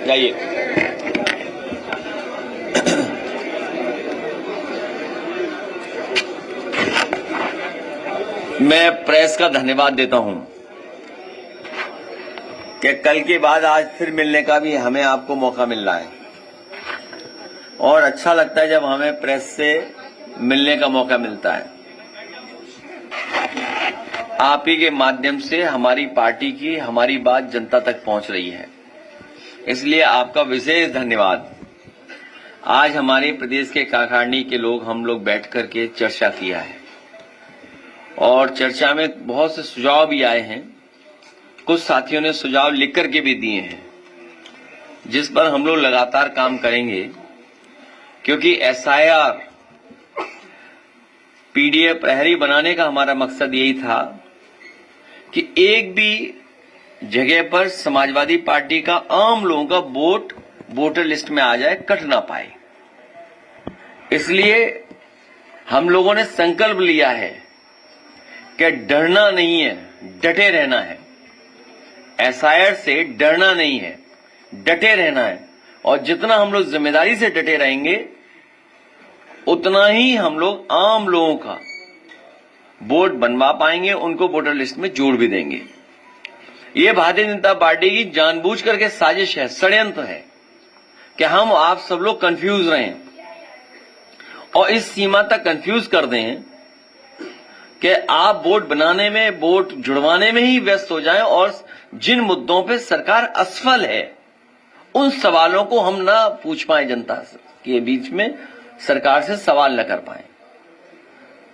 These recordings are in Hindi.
जाइए। मैं प्रेस का धन्यवाद देता हूं कि कल के बाद आज फिर मिलने का भी हमें आपको मौका मिल रहा है और अच्छा लगता है जब हमें प्रेस से मिलने का मौका मिलता है। आप ही के माध्यम से हमारी पार्टी की हमारी बात जनता तक पहुंच रही है, इसलिए आपका विशेष धन्यवाद। आज हमारे प्रदेश के कार्यकारिणी के हम लोग बैठ करके चर्चा किया है और चर्चा में बहुत से सुझाव भी आए हैं। कुछ साथियों ने सुझाव लिख करके भी दिए हैं, जिस पर हम लोग लगातार काम करेंगे, क्योंकि एसआईआर पीडीएफ प्रहरी बनाने का हमारा मकसद यही था कि एक भी जगह पर समाजवादी पार्टी का आम लोगों का वोट वोटर लिस्ट में आ जाए, कट ना पाए। इसलिए हम लोगों ने संकल्प लिया है कि डरना नहीं है, डटे रहना है। एसआईआर से डरना नहीं है, डटे रहना है। और जितना हम लोग जिम्मेदारी से डटे रहेंगे, उतना ही हम लोग आम लोगों का वोट बनवा पाएंगे, उनको वोटर लिस्ट में जोड़ भी देंगे। ये भारतीय जनता पार्टी की जानबूझ करके साजिश है, षड्यंत्र है कि हम आप सब लोग कंफ्यूज रहें और इस सीमा तक कंफ्यूज कर दें कि आप वोट बनाने में, वोट जुड़वाने में ही व्यस्त हो जाएं और जिन मुद्दों पे सरकार असफल है, उन सवालों को हम ना पूछ पाए, जनता के बीच में सरकार से सवाल न कर पाए।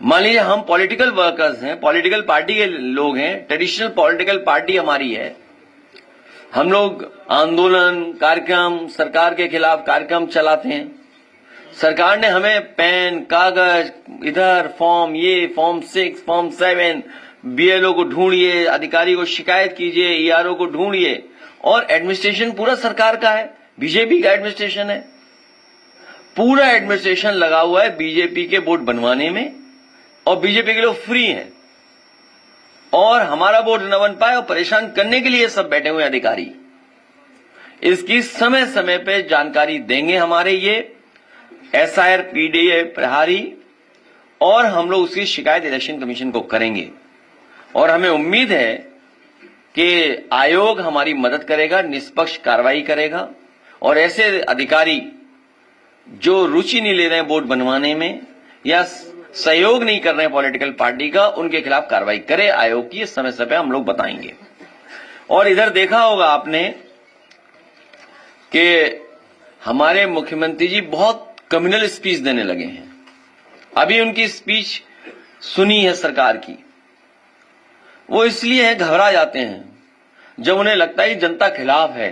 मान लीजिए हम पॉलिटिकल वर्कर्स हैं, पॉलिटिकल पार्टी के लोग हैं, ट्रेडिशनल पॉलिटिकल पार्टी हमारी है। हम लोग आंदोलन कार्यक्रम, सरकार के खिलाफ कार्यक्रम चलाते हैं। सरकार ने हमें पेन, कागज, इधर फॉर्म, ये फॉर्म 6, फॉर्म 7, बीएलओ को ढूंढिए, अधिकारी को शिकायत कीजिए, ईआरओ को ढूंढिए, और एडमिनिस्ट्रेशन पूरा सरकार का है, बीजेपी का एडमिनिस्ट्रेशन है। पूरा एडमिनिस्ट्रेशन लगा हुआ है बीजेपी के वोट बनवाने में, और बीजेपी के लोग फ्री हैं और हमारा वोट न बन पाए और परेशान करने के लिए सब बैठे हुए अधिकारी। इसकी समय समय पे जानकारी देंगे हमारे ये एसआईआर पीडीएफ प्रहरी, और हम लोग उसकी शिकायत इलेक्शन कमीशन को करेंगे। और हमें उम्मीद है कि आयोग हमारी मदद करेगा, निष्पक्ष कार्रवाई करेगा, और ऐसे अधिकारी जो रुचि नहीं ले रहे हैं वोट बनवाने में या सहयोग नहीं कर रहे हैं पॉलिटिकल पार्टी का, उनके खिलाफ कार्रवाई करे आयोग की। समय समय हम लोग बताएंगे। और इधर देखा होगा आपने कि हमारे मुख्यमंत्री जी बहुत कम्युनल स्पीच देने लगे हैं। अभी उनकी स्पीच सुनी है सरकार की, वो इसलिए है घबरा जाते हैं जब उन्हें लगता है जनता खिलाफ है,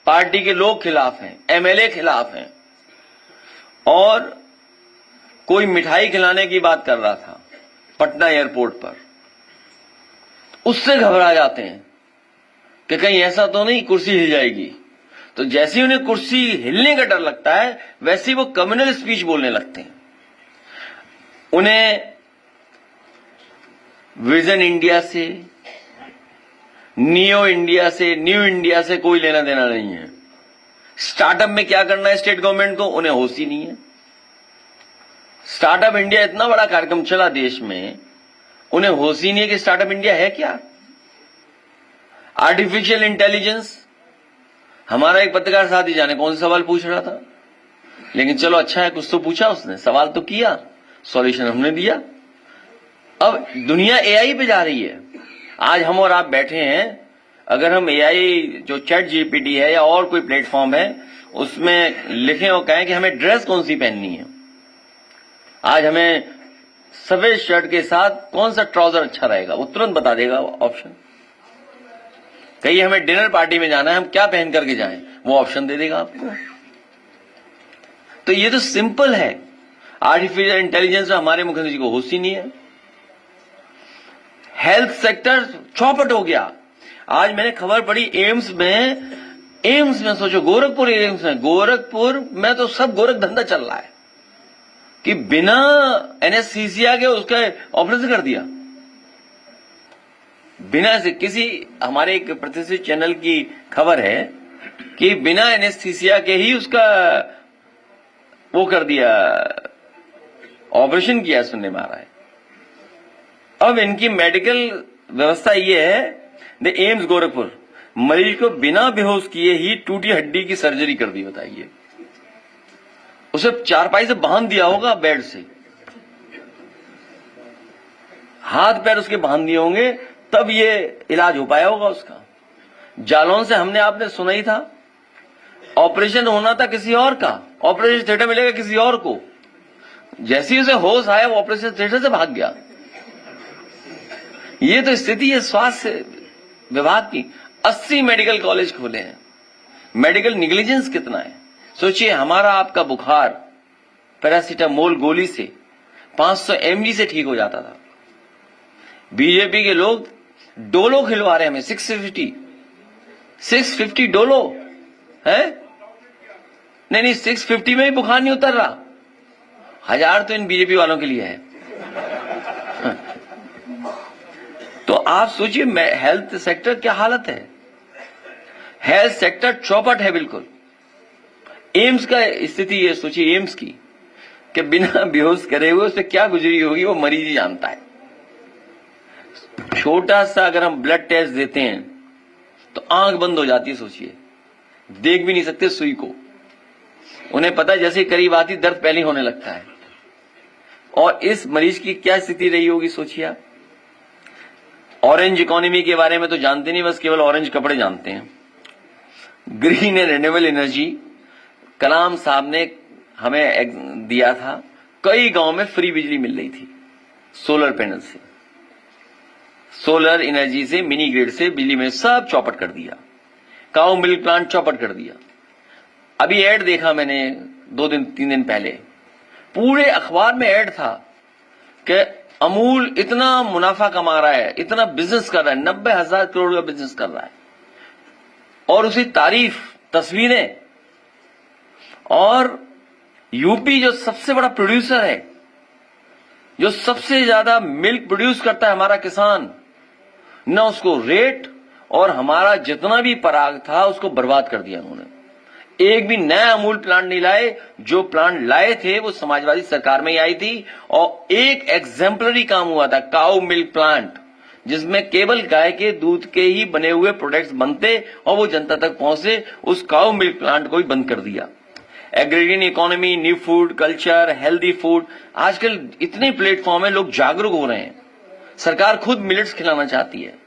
पार्टी के लोग खिलाफ हैं, एमएलए खिलाफ हैं। और कोई मिठाई खिलाने की बात कर रहा था पटना एयरपोर्ट पर, उससे घबरा जाते हैं कि कहीं ऐसा तो नहीं कुर्सी हिल जाएगी। तो जैसे ही उन्हें कुर्सी हिलने का डर लगता है, वैसे ही वो कम्युनल स्पीच बोलने लगते हैं। उन्हें विजन इंडिया से, न्यू इंडिया से कोई लेना देना नहीं है। स्टार्टअप में क्या करना है स्टेट गवर्नमेंट को, उन्हें होश ही नहीं है। स्टार्टअप इंडिया इतना बड़ा कार्यक्रम चला देश में, उन्हें होश ही नहीं है कि स्टार्टअप इंडिया है क्या। आर्टिफिशियल इंटेलिजेंस, हमारा एक पत्रकार साथी जाने कौन सा सवाल पूछ रहा था, लेकिन चलो अच्छा है कुछ तो पूछा उसने, सवाल तो किया, सॉल्यूशन हमने दिया। अब दुनिया एआई पे जा रही है। आज हम और आप बैठे हैं, अगर हम एआई जो चैट जीपीटी है या और कोई प्लेटफॉर्म है, उसमें लिखें और कहें कि हमें ड्रेस कौन सी पहननी है, आज हमें सफेद शर्ट के साथ कौन सा ट्राउजर अच्छा रहेगा, वो तुरंत बता देगा ऑप्शन। कहीं हमें डिनर पार्टी में जाना है, हम क्या पहन करके जाएं, वो ऑप्शन दे देगा आपको। तो ये तो सिंपल है। आर्टिफिशियल इंटेलिजेंस में हमारे मुख्यमंत्री जी को होश ही नहीं है। हेल्थ सेक्टर चौपट हो गया। आज मैंने खबर पड़ी एम्स में सोचो, गोरखपुर में तो सब गोरख धंधा चल रहा है कि बिना एनेस्थीसिया के उसका ऑपरेशन कर दिया, बिना से। किसी हमारे एक प्रतिष्ठित चैनल की खबर है कि बिना एनेस्थीसिया के ही उसका वो कर दिया, ऑपरेशन किया, सुनने में आ रहा है। अब इनकी मेडिकल व्यवस्था ये है, द एम्स गोरखपुर मरीज को बिना बेहोश किए ही टूटी हड्डी की सर्जरी कर दी। बताइए, उसे चारपाई से बांध दिया होगा, बेड से हाथ पैर उसके बांध दिए होंगे, तब ये इलाज हो पाया होगा उसका। जालौन से हमने आपने सुना ही था, ऑपरेशन होना था किसी और का, ऑपरेशन थिएटर मिलेगा किसी और को। जैसे ही उसे होश आया वो ऑपरेशन थिएटर से भाग गया। ये तो स्थिति है स्वास्थ्य विभाग की। 80 मेडिकल कॉलेज खोले हैं। मेडिकल निग्लिजेंस कितना है सोचिए। हमारा आपका बुखार पैरासीटामोल गोली से 500 mg से ठीक हो जाता था। बीजेपी के लोग डोलो खिलवा रहे हैं हमें, 650 डोलो है। नहीं 650 में भी बुखार नहीं उतर रहा। 1000 तो इन बीजेपी वालों के लिए है। तो आप सोचिए हेल्थ सेक्टर क्या हालत है। हेल्थ सेक्टर चौपट है बिल्कुल। एम्स का स्थिति ये सोचिए, एम्स की, कि बिना बेहोश करे हुए उससे क्या गुजरी होगी वो मरीज ही जानता है। छोटा सा अगर हम ब्लड टेस्ट देते हैं तो आंख बंद हो जाती है। सोचिए, देख भी नहीं सकते सुई को। उन्हें पता है जैसे ही करीब आती दर्द पहले होने लगता है। और इस मरीज की क्या स्थिति रही होगी सोचिए आप। ऑरेंज इकोनॉमी के बारे में तो जानते नहीं, बस केवल ऑरेंज कपड़े जानते हैं। ग्रीन एंड रिन्यूएबल एनर्जी कलाम साहब ने हमें दिया था। कई गांव में फ्री बिजली मिल रही थी सोलर पैनल से, सोलर एनर्जी से, मिनी ग्रिड से बिजली में सब चौपट कर दिया। काऊ मिल्क प्लांट चौपट कर दिया। अभी ऐड देखा मैंने 2-3 दिन पहले, पूरे अखबार में ऐड था कि अमूल इतना मुनाफा कमा रहा है, इतना बिजनेस कर रहा है, 90,000 करोड़ का बिजनेस कर रहा है, और उसी तारीफ, तस्वीरें। और यूपी जो सबसे बड़ा प्रोड्यूसर है, जो सबसे ज्यादा मिल्क प्रोड्यूस करता है हमारा किसान, न उसको रेट, और हमारा जितना भी पराग था उसको बर्बाद कर दिया उन्होंने। एक भी नया अमूल प्लांट नहीं लाए। जो प्लांट लाए थे वो समाजवादी सरकार में ही आई थी। और एक एग्जेम्पलरी काम हुआ था, काऊ मिल्क प्लांट, जिसमें केवल गाय के दूध के ही बने हुए प्रोडक्ट्स बनते और वो जनता तक पहुंचे। उस काऊ मिल्क प्लांट को ही बंद कर दिया। Agrarian economy, new food culture, healthy food, आजकल इतने प्लेटफॉर्म है, लोग जागरूक हो रहे हैं। सरकार खुद मिलेट्स खिलाना चाहती है।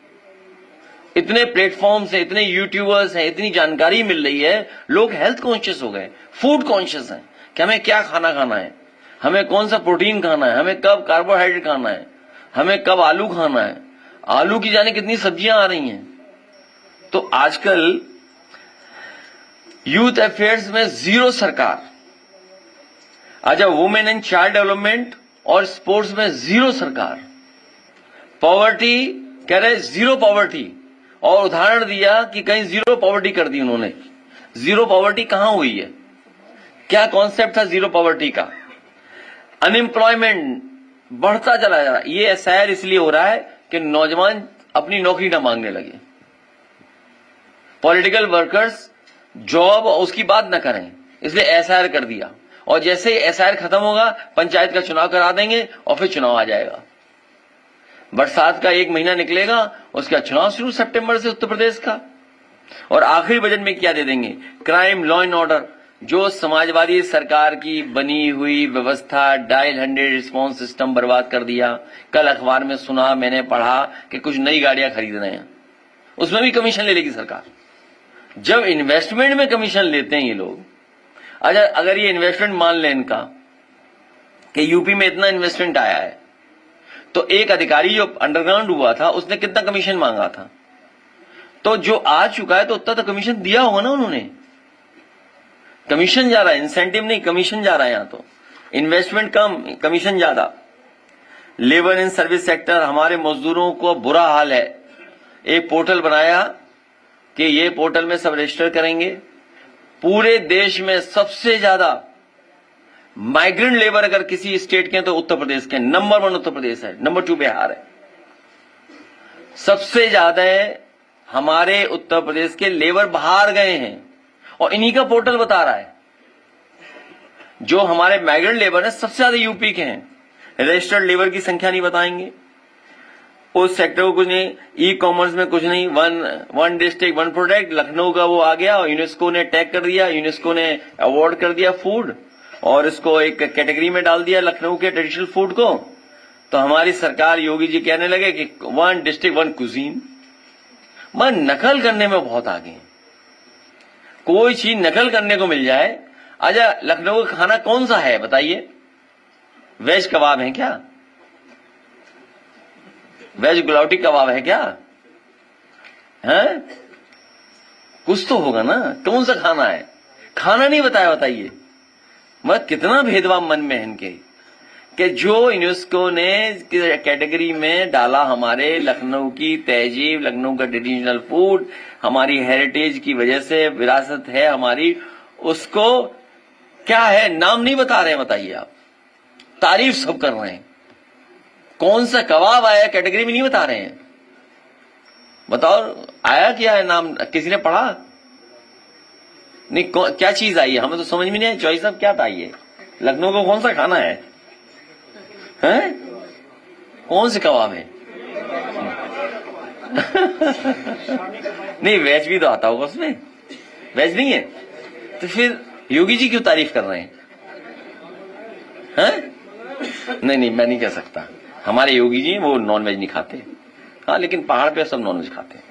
इतने प्लेटफॉर्म्स हैं, इतने यूट्यूबर्स हैं, इतनी जानकारी मिल रही है, लोग हेल्थ कॉन्शियस हो गए, फूड कॉन्शियस हैं कि हमें क्या खाना है, हमें कौन सा प्रोटीन खाना है, हमें कब कार्बोहाइड्रेट खाना है, हमें कब आलू खाना है। आलू की जाने कितनी सब्जियां आ रही हैं। तो आजकल यूथ अफेयर्स में जीरो सरकार, अच्छा वुमेन एंड चाइल्ड डेवलपमेंट और स्पोर्ट्स में जीरो सरकार। पॉवर्टी कह रहे जीरो पॉवर्टी, और उदाहरण दिया कि कहीं जीरो पॉवर्टी कर दी उन्होंने। जीरो पॉवर्टी कहां हुई है, क्या कॉन्सेप्ट था जीरो पॉवर्टी का। अनएम्प्लॉयमेंट बढ़ता चला जा रहा है। ये एसआईआर इसलिए हो रहा है कि नौजवान अपनी नौकरी ना मांगने लगे, पॉलिटिकल वर्कर्स जॉब उसकी बात ना करें, इसलिए एसआईआर कर दिया। और जैसे ही एसआईआर खत्म होगा पंचायत का चुनाव करा देंगे और फिर चुनाव आ जाएगा। बरसात का 1 महीना निकलेगा, उसका चुनाव शुरू सितंबर से उत्तर प्रदेश का। और आखिरी बजट में क्या दे देंगे, क्राइम लॉ एंड ऑर्डर, जो समाजवादी सरकार की बनी हुई व्यवस्था, डायल 100 रिस्पॉन्स सिस्टम बर्बाद कर दिया। कल अखबार में सुना, मैंने पढ़ा कि कुछ नई गाड़ियां खरीद रहे हैं, उसमें भी कमीशन ले लेगी सरकार। जब इन्वेस्टमेंट में कमीशन लेते हैं ये लोग, अच्छा अगर ये इन्वेस्टमेंट मान लें इनका कि यूपी में इतना इन्वेस्टमेंट आया है, तो एक अधिकारी जो अंडरग्राउंड हुआ था उसने कितना कमीशन मांगा था, तो जो आ चुका है तो उतना तो कमीशन दिया होगा ना उन्होंने। कमीशन जा रहा है, इंसेंटिव नहीं, कमीशन जा रहा है। यहां तो इन्वेस्टमेंट कम, कमीशन ज्यादा। लेबर एंड सर्विस सेक्टर, हमारे मजदूरों को बुरा हाल है। एक पोर्टल बनाया कि ये पोर्टल में सब रजिस्टर करेंगे। पूरे देश में सबसे ज्यादा माइग्रेंट लेबर अगर किसी स्टेट के हैं तो उत्तर प्रदेश के। नंबर 1 उत्तर प्रदेश है, नंबर 2 बिहार है। सबसे ज्यादा हमारे उत्तर प्रदेश के लेबर बाहर गए हैं। और इन्हीं का पोर्टल बता रहा है जो हमारे माइग्रेंट लेबर है सबसे ज्यादा यूपी के हैं। रजिस्टर्ड लेबर की संख्या नहीं बताएंगे, उस सेक्टर को कुछ नहीं, ई कॉमर्स में कुछ नहीं, one district one product, Lucknow का वो आ गया और यूनेस्को ने टैग कर दिया, यूनेस्को ने अवार्ड कर दिया फूड और इसको एक कैटेगरी में डाल दिया लखनऊ के ट्रेडिशनल फूड को। तो हमारी सरकार योगी जी कहने लगे कि वन डिस्ट्रिक्ट वन कुजीन। मैं नकल करने में बहुत आगे हैं, कोई चीज नकल करने को मिल जाए। अच्छा, लखनऊ का खाना कौन सा है बताइए? वेज कबाब है क्या? वेज गुलावटी कबाब है क्या? हैं? कुछ तो होगा ना, कौन सा खाना है? खाना नहीं बताया, बताइए। मत कितना भेदभाव मन में है इनके कि जो यूनेस्को ने कैटेगरी में डाला हमारे लखनऊ की तहजीब, लखनऊ का ट्रेडिशनल फूड, हमारी हेरिटेज की वजह से विरासत है हमारी, उसको क्या है नाम नहीं बता रहे हैं। बताइए आप, तारीफ सब कर रहे हैं, कौन सा कबाब आया कैटेगरी में नहीं बता रहे हैं। बताओ आया क्या है नाम, किसी ने पढ़ा? नहीं, क्या चीज आई है हमें तो समझ में नहीं आई। चॉइस साहब क्या था ये? लखनऊ को कौन सा खाना है? हैं? कौन से कबाब है? नहीं, वेज भी तो आता होगा उसमें, वेज नहीं है तो फिर योगी जी क्यों तारीफ कर रहे हैं? नहीं, मैं नहीं कह सकता। हमारे योगी जी वो नॉनवेज नहीं खाते, हाँ, लेकिन पहाड़ पे सब नॉनवेज खाते हैं।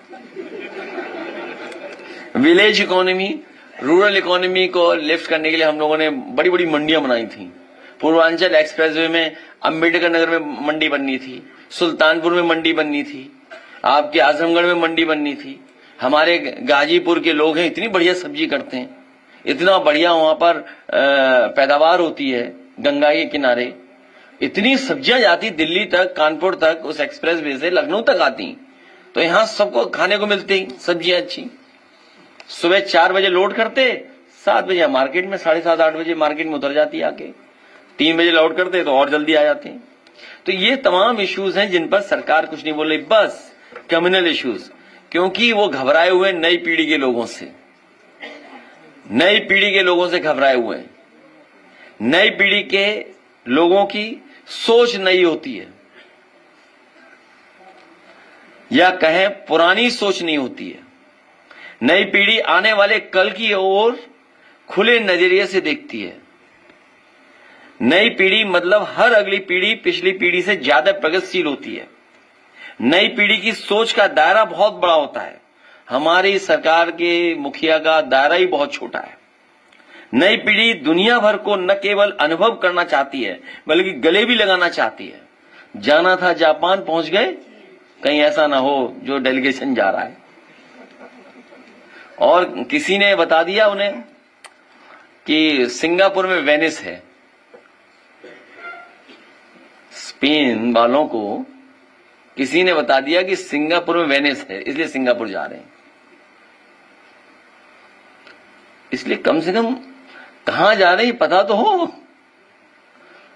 विलेज इकोनॉमी, रूरल इकोनॉमी को लिफ्ट करने के लिए हम लोगों ने बड़ी बड़ी मंडियां बनाई थी। पूर्वांचल एक्सप्रेसवे में अंबेडकर नगर में मंडी बननी थी, सुल्तानपुर में मंडी बननी थी, आपके आजमगढ़ में मंडी बननी थी। हमारे गाजीपुर के लोग हैं, इतनी बढ़िया सब्जी करते हैं, इतना बढ़िया वहां पर पैदावार होती है गंगा के किनारे, इतनी सब्जियां जाती दिल्ली तक, कानपुर तक, उस एक्सप्रेसवे से लखनऊ तक आती। तो यहां सबको खाने को मिलती सब्जियां अच्छी। सुबह 4 बजे लोड करते, 7 बजे मार्केट में, 7:30 8 बजे मार्केट में उतर जाती आके, 3 बजे लोड करते तो और जल्दी आ जाते हैं। तो ये तमाम इश्यूज हैं जिन पर सरकार कुछ नहीं बोल रही, बस कम्युनल इश्यूज, क्योंकि वो घबराए हुए नई पीढ़ी के लोगों से, नई पीढ़ी के लोगों से घबराए हुए हैं। नई पीढ़ी के लोगों की सोच नई होती है, या कहें पुरानी सोच नहीं होती है। नई पीढ़ी आने वाले कल की ओर खुले नजरिए से देखती है। नई पीढ़ी मतलब हर अगली पीढ़ी पिछली पीढ़ी से ज्यादा प्रगतिशील होती है। नई पीढ़ी की सोच का दायरा बहुत बड़ा होता है, हमारी सरकार के मुखिया का दायरा ही बहुत छोटा है। नई पीढ़ी दुनिया भर को न केवल अनुभव करना चाहती है बल्कि गले भी लगाना चाहती है। जाना था जापान, पहुंच गए, कहीं ऐसा ना हो जो डेलीगेशन जा रहा है। और किसी ने बता दिया उन्हें कि सिंगापुर में वेनिस है। स्पेन वालों को किसी ने बता दिया कि सिंगापुर में वेनिस है, इसलिए सिंगापुर जा रहे हैं। इसलिए कम से कम कहां जा रहे हैं पता तो हो।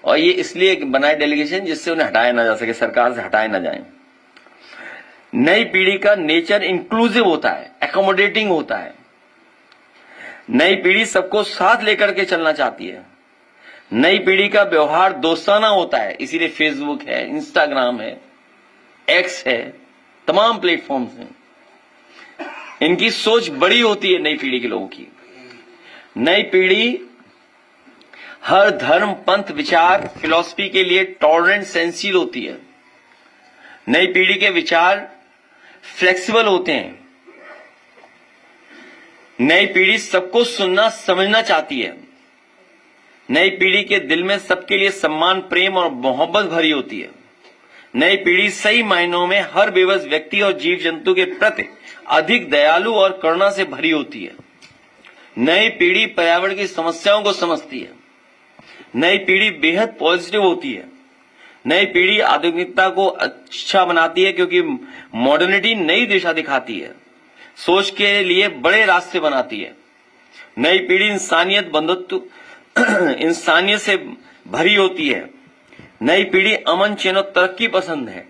और ये इसलिए बनाए डेलीगेशन जिससे उन्हें हटाया ना जा सके, सरकार से हटाए ना जाए। नई पीढ़ी का नेचर इंक्लूसिव होता है, एकोमोडेटिंग होता है। नई पीढ़ी सबको साथ लेकर के चलना चाहती है। नई पीढ़ी का व्यवहार दोस्ताना होता है, इसीलिए फेसबुक है, इंस्टाग्राम है, एक्स है, तमाम प्लेटफॉर्म्स हैं। इनकी सोच बड़ी होती है नई पीढ़ी के लोगों की। नई पीढ़ी हर धर्म, पंथ, विचार, फिलॉसफी के लिए टॉलरेंट, सेंसिबल होती है। नई पीढ़ी के विचार फ्लेक्सिबल होते हैं। नई पीढ़ी सबको सुनना, समझना चाहती है। नई पीढ़ी के दिल में सबके लिए सम्मान, प्रेम और मोहब्बत भरी होती है। नई पीढ़ी सही मायनों में हर बेबस व्यक्ति और जीव जंतु के प्रति अधिक दयालु और करुणा से भरी होती है। नई पीढ़ी पर्यावरण की समस्याओं को समझती है। नई पीढ़ी बेहद पॉजिटिव होती है। नई पीढ़ी आधुनिकता को अच्छा बनाती है क्योंकि मॉडर्निटी नई दिशा दिखाती है, सोच के लिए बड़े रास्ते बनाती है। नई पीढ़ी इंसानियत, बंधुत्व, इंसानियत से भरी होती है। नई पीढ़ी अमन, चैन और तरक्की पसंद है।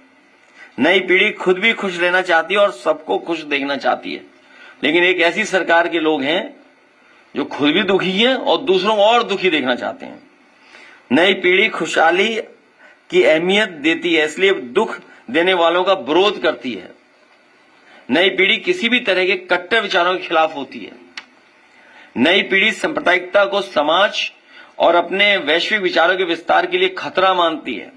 नई पीढ़ी खुद भी खुश रहना चाहती है और सबको खुश देखना चाहती है। लेकिन एक ऐसी सरकार के लोग हैं जो खुद भी दुखी हैं और दूसरों को और दुखी देखना चाहते हैं। नई पीढ़ी खुशहाली की अहमियत देती है, इसलिए दुख देने वालों का विरोध करती है। नई पीढ़ी किसी भी तरह के कट्टर विचारों के खिलाफ होती है। नई पीढ़ी सांप्रदायिकता को समाज और अपने वैश्विक विचारों के विस्तार के लिए खतरा मानती है।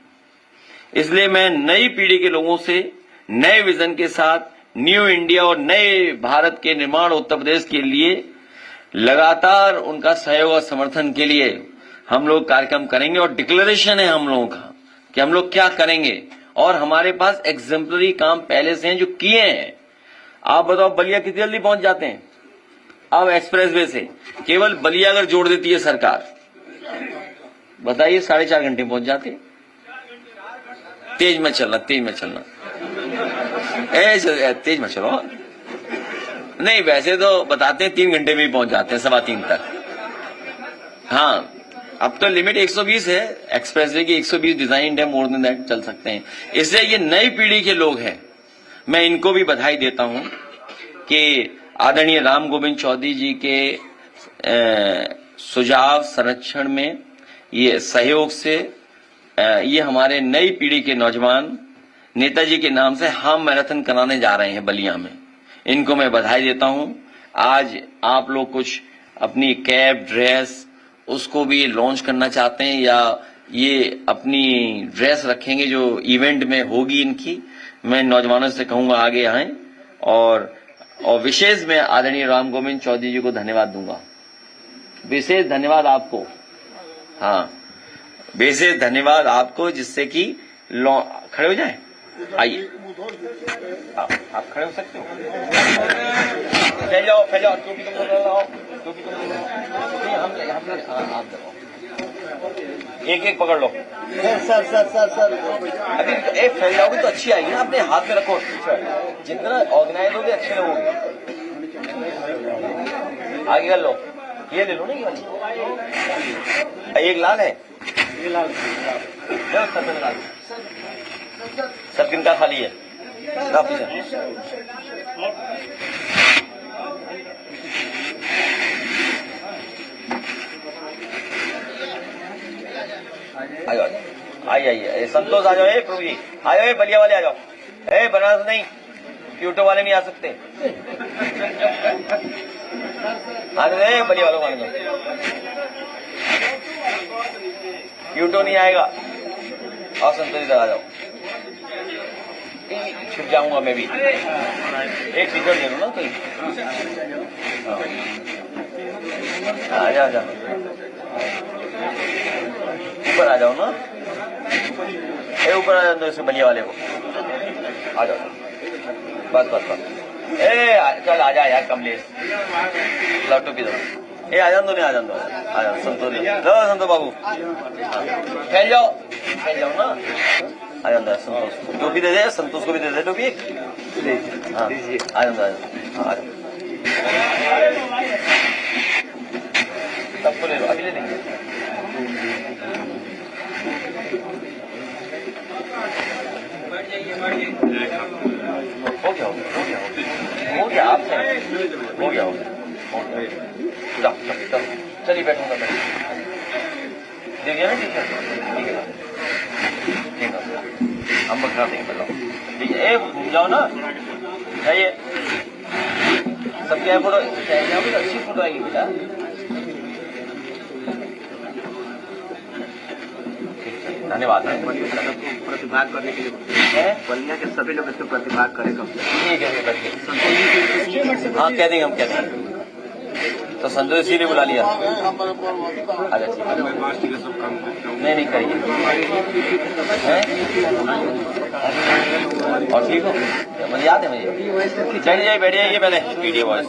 इसलिए मैं नई पीढ़ी के लोगों से नए विजन के साथ न्यू इंडिया और नए भारत के निर्माण उत्तर प्रदेश के लिए लगातार उनका सहयोग और समर्थन के लिए हम लोग कार्यक्रम करेंगे। और डिक्लेरेशन है हम लोगों का कि हम लोग क्या करेंगे, और हमारे पास एग्जेम्पलरी काम पहले से हैं जो किए हैं। आप बताओ बलिया कितनी जल्दी पहुंच जाते हैं? अब एक्सप्रेसवे से केवल बलिया अगर जोड़ देती है सरकार, बताइए 4.5 घंटे पहुंच जाते। तेज में चलना, तेज में चलना, तेज में चलो। नहीं, वैसे तो बताते हैं 3 घंटे में ही पहुंच जाते हैं, 3:15 तक। हाँ, अब तो लिमिट 120 है, एक्सप्रेसवे की 120 डिजाइंड है, मोर देन दैट चल सकते हैं। इसलिए ये नई पीढ़ी के लोग हैं, मैं इनको भी बधाई देता हूं कि आदरणीय राम गोविंद चौधरी जी के सुझाव संरक्षण में ये सहयोग से ये हमारे नई पीढ़ी के नौजवान नेताजी के नाम से हाफ मैराथन कराने जा रहे हैं बलिया में। इनको मैं बधाई देता हूं। आज आप लोग कुछ अपनी कैप, ड्रेस उसको भी लॉन्च करना चाहते हैं, या ये अपनी ड्रेस रखेंगे जो इवेंट में होगी इनकी। मैं नौजवानों से कहूंगा आगे आए, और विशेष मैं आदरणीय राम गोविंद चौधरी जी को धन्यवाद दूंगा। विशेष धन्यवाद आपको, हाँ विशेष धन्यवाद आपको, जिससे कि खड़े हो जाए। आइए आप खड़े हो सकते हो। फैल जाओ, फैल जाओ, टोपी तुम लगाओ, टोपी तुम नहीं, हम आप दो, एक एक पकड़ लो। सर अभी एक फैल जाओगे तो अच्छी आएगी ना, अपने हाथ में रखो। जितना ऑर्गेनाइज होगे अच्छे लगोगे। आगे कर लो, ये ले लो ना, ये एक लाल है, ये लाल सब किनका खाली है? काफी आइए, संतोष आ जाओ। प्रभु जी आ जाओ, बलिया वाले आ जाओ। बनारस नहीं, क्यूटो वाले नहीं आ सकते। आ जाओ बलिया वालों मान लो, क्यूटो नहीं आएगा। और संतोष इधर आ जाओ, छुप जाऊंगा मैं भी। एक टिकट दे दो ना कोई। आ जाओ, ऊपर आ जाओ ना, ऊपर आ जाओ इसके बलिया वाले को। आ जाओ, बस। चल आ जा यार कमलेश, लौटो की दो। आ जाओ, नहीं आ जाओ, संतोष बाबू फैल जाओ ना। आ जाओ संतोष, टोपी दे दे, संतोष को भी दे दे टोपी। हाँ आ जाओ, सबको ले लो, अभी ले लेंगे। हो गया आपसे, हो गया चलिए बैठूंगा मैं। देखिए ना, ठीक है हम बता देंगे। ठीक है, घूम जाओ ना, चाहिए सबके फोटो, अच्छी फोटो आएगी बेटा। धन्यवाद। प्रतिभाग करने के लिए बलिया के सभी लोग इसमें प्रतिभाग करें। ठीक है, हाँ कह देंगे, हम कह देंगे। तो संतोष इसीलिए बुला लिया। अच्छा ठीक है, नहीं करिए। और ठीक हो, मुझे याद है मुझे। चलिए जाइए, बैठ जाइए पहले वीडियो वॉइस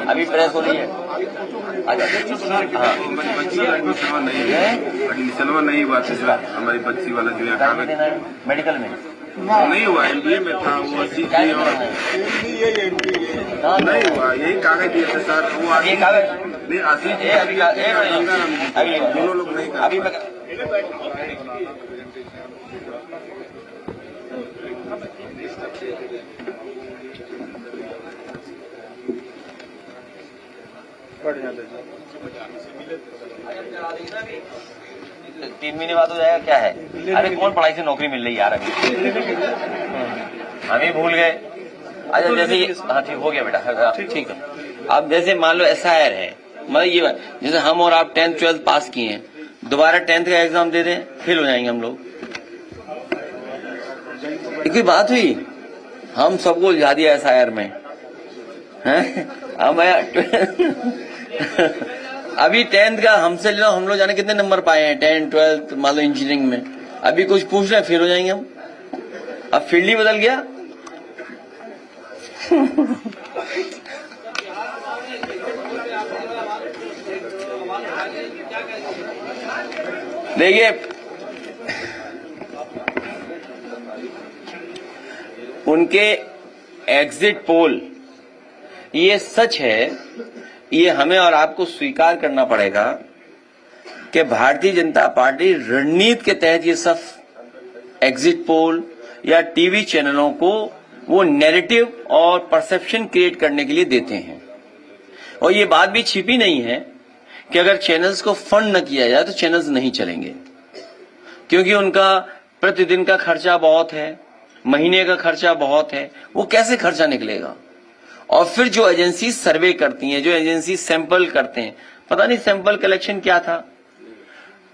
अभी प्रेस हो रही है। अच्छा हाँ, एडमिशन नहीं हुआ था हमारी बच्ची वाला जो मेडिकल में नहीं हुआ, MBA में था वो। नहीं हुआ, यही कागज दिए थे सर। वो ये कागज नहीं अभी दोनों लोग नहीं अभी 3 महीने बाद हो जाएगा क्या है? अरे कौन पढ़ाई से नौकरी मिल रही यार अभी? हम ही भूल गए। अच्छा जैसे हाँ ठीक हो गया बेटा, ठीक है। अब जैसे मान लो SIR है, मतलब ये बात जैसे हम और आप 10th 12th पास किए हैं, दोबारा 10th का एग्जाम दे दें, फेल हो जाएंगे हम लोग। कोई बात हुई? हम सबको उलझा दिया SIR में हैं? अभी 10th का हमसे लो, हम लोग जाने कितने नंबर पाए हैं 10th 12th मान लो इंजीनियरिंग में, अभी कुछ पूछ रहे फेल हो जाएंगे हम। अब फील्ड ही बदल गया। देखिए उनके एग्जिट पोल, ये सच है, ये हमें और आपको स्वीकार करना पड़ेगा कि भारतीय जनता पार्टी रणनीति के तहत ये सब एग्जिट पोल या टीवी चैनलों को वो नैरेटिव और परसेप्शन क्रिएट करने के लिए देते हैं। और ये बात भी छिपी नहीं है कि अगर चैनल्स को फंड न किया जाए तो चैनल्स नहीं चलेंगे, क्योंकि उनका प्रतिदिन का खर्चा बहुत है, महीने का खर्चा बहुत है, वो कैसे खर्चा निकलेगा। और फिर जो एजेंसी सर्वे करती हैं, जो एजेंसी सैंपल करते हैं, पता नहीं सैंपल कलेक्शन क्या था।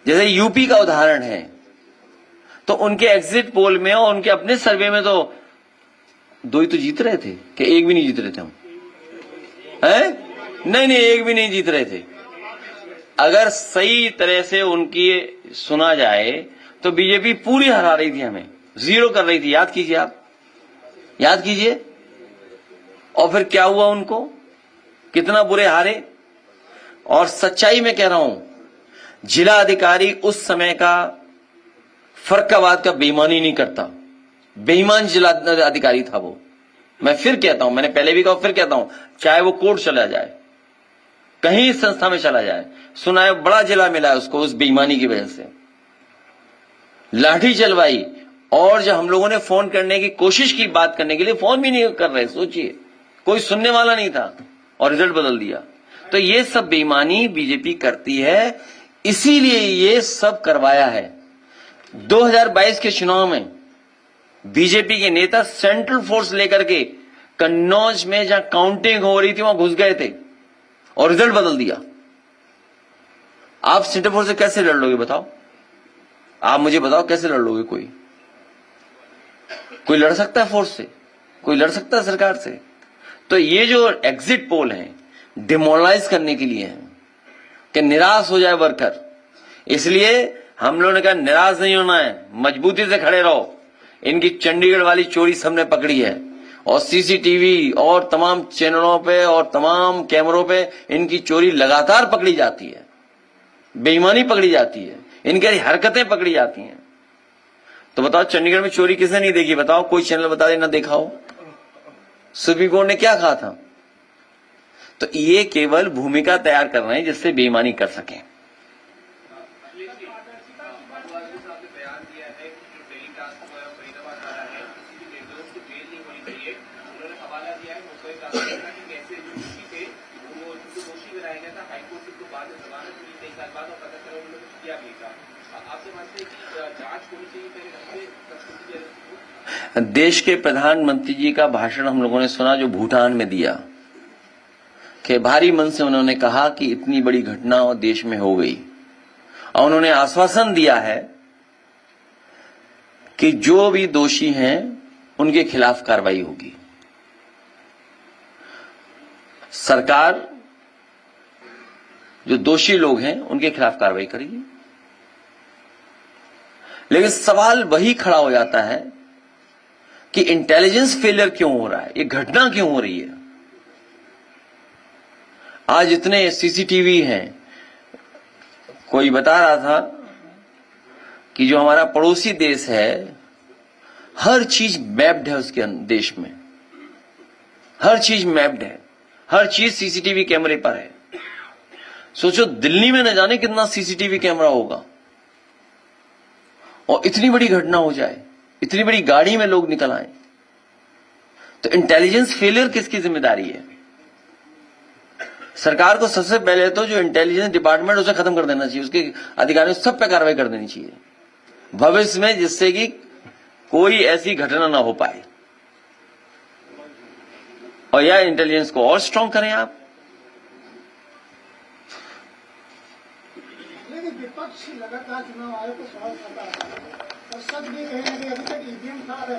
जैसे यूपी का उदाहरण है, तो उनके एग्जिट पोल में और उनके अपने सर्वे में तो 2 ही तो जीत रहे थे कि 1 भी नहीं जीत रहे थे हम, हैं? नहीं 1 भी नहीं जीत रहे थे। अगर सही तरह से उनकी सुना जाए तो बीजेपी पूरी हरा रही थी, हमें 0 कर रही थी। याद कीजिए, आप याद कीजिए। और फिर क्या हुआ, उनको कितना बुरे हारे। और सच्चाई में कह रहा हूं, जिला अधिकारी उस समय का फर्रुखाबाद का बेईमानी नहीं करता, बेईमान जिला अधिकारी था वो। मैं फिर कहता हूं, मैंने पहले भी कहा फिर कहता हूं, चाहे वो कोर्ट चला जाए, कहीं संस्था में चला जाए, सुना है बड़ा जिला मिला है उसको उस बेईमानी की वजह से, लाठी चलवाई। और जब हम लोगों ने फोन करने की कोशिश की, बात करने के लिए, फोन भी नहीं कर रहे, सोचिए, कोई सुनने वाला नहीं था, और रिजल्ट बदल दिया। तो ये सब बेईमानी बीजेपी करती है, इसीलिए ये सब करवाया है। 2022 के चुनाव में बीजेपी के नेता सेंट्रल फोर्स लेकर के कन्नौज में जहां काउंटिंग हो रही थी वहां घुस गए थे और रिजल्ट बदल दिया। आप सेंट्रल फोर्स से कैसे लड़ लोगे बताओ? आप मुझे बताओ कैसे लड़ लोगे? कोई लड़ सकता है फोर्स से? कोई लड़ सकता है सरकार से? तो ये जो एग्जिट पोल है डिमोरलाइज करने के लिए है कि निराश हो जाए वर्कर। इसलिए हम लोगों ने कहा निराश नहीं होना है, मजबूती से खड़े रहो। इनकी चंडीगढ़ वाली चोरी सबने पकड़ी है और सीसीटीवी और तमाम चैनलों पे और तमाम कैमरों पे इनकी चोरी लगातार पकड़ी जाती है, बेईमानी पकड़ी जाती है, इनकी हरकतें पकड़ी जाती हैं। तो बताओ चंडीगढ़ में चोरी किसने नहीं देखी? बताओ, कोई चैनल बता देना देखा हो। सुप्रीम कोर्ट ने क्या कहा था? तो ये केवल भूमिका तैयार कर रहे हैं जिससे बेईमानी कर सकें। देश के प्रधानमंत्री जी का भाषण हम लोगों ने सुना जो भूटान में दिया, कि भारी मन से उन्होंने कहा कि इतनी बड़ी घटना देश में हो गई, और उन्होंने आश्वासन दिया है कि जो भी दोषी हैं उनके खिलाफ कार्रवाई होगी। सरकार जो दोषी लोग हैं उनके खिलाफ कार्रवाई करेगी। लेकिन सवाल वही खड़ा हो जाता है कि इंटेलिजेंस फेलियर क्यों हो रहा है, ये घटना क्यों हो रही है। आज इतने सीसीटीवी हैं, कोई बता रहा था कि जो हमारा पड़ोसी देश है हर चीज मैप्ड है उसके देश में, हर चीज मैप्ड है, हर चीज सीसीटीवी कैमरे पर है। सोचो दिल्ली में न जाने कितना सीसीटीवी कैमरा होगा और इतनी बड़ी घटना हो जाए, इतनी बड़ी गाड़ी में लोग निकल आए। तो इंटेलिजेंस फेलियर किसकी जिम्मेदारी है? सरकार को सबसे पहले तो जो इंटेलिजेंस डिपार्टमेंट उसे खत्म कर देना चाहिए, उसके अधिकारियों सब पे कार्रवाई कर देनी चाहिए भविष्य में, जिससे कि कोई ऐसी घटना ना हो पाए। और यह इंटेलिजेंस को और स्ट्रांग करें आप। लेकिन विपक्ष लगातार चुनाव आयोग को सवाल करता है और सच भी कहेंगे कि अभी तक ईवीएम खराब है।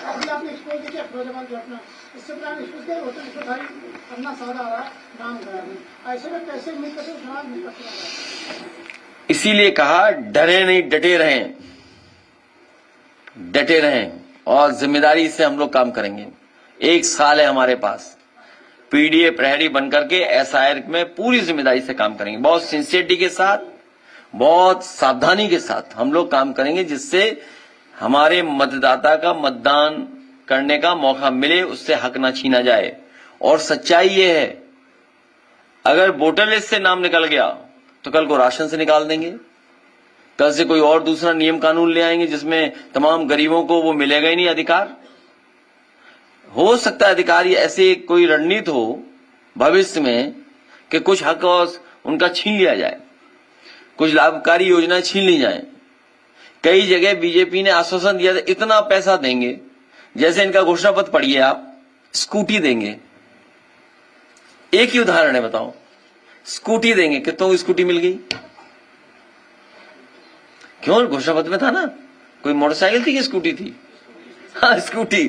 अभी आपने एक्सपोज किया फिरोजाबाद की घटना, इससे पहले एक्सपोज किया होटल से भाई अपना सादा आ रहा नाम गया नहीं, ऐसे में कैसे उम्मीद करते चुनाव विपक्ष। इसीलिए कहा डरे नहीं, डटे रहें, डटे रहें और जिम्मेदारी से हम लोग काम करेंगे। 1 साल है हमारे पास, पीडीए प्रहरी बनकर के एसआईआर में पूरी जिम्मेदारी से काम करेंगे, बहुत सिंसियरिटी के साथ, बहुत सावधानी के साथ हम लोग काम करेंगे, जिससे हमारे मतदाता का मतदान करने का मौका मिले, उससे हक ना छीना जाए। और सच्चाई ये है, अगर वोटर लिस्ट से नाम निकल गया तो कल को राशन से निकाल देंगे, कल से कोई और दूसरा नियम कानून ले आएंगे जिसमें तमाम गरीबों को वो मिलेगा ही नहीं अधिकार। हो सकता है अधिकारी ऐसे कोई रणनीति हो भविष्य में कि कुछ हक उनका छीन लिया जाए, कुछ लाभकारी योजनाएं छीन ली जाएं। कई जगह बीजेपी ने आश्वासन दिया था इतना पैसा देंगे, जैसे इनका घोषणा पत्र पढ़िए आप, स्कूटी देंगे। एक ही उदाहरण है, बताओ, स्कूटी देंगे, कितनों को स्कूटी मिल गई? क्यों? घोषणा पत्र में था ना, कोई मोटरसाइकिल थी कि स्कूटी थी? हाँ स्कूटी।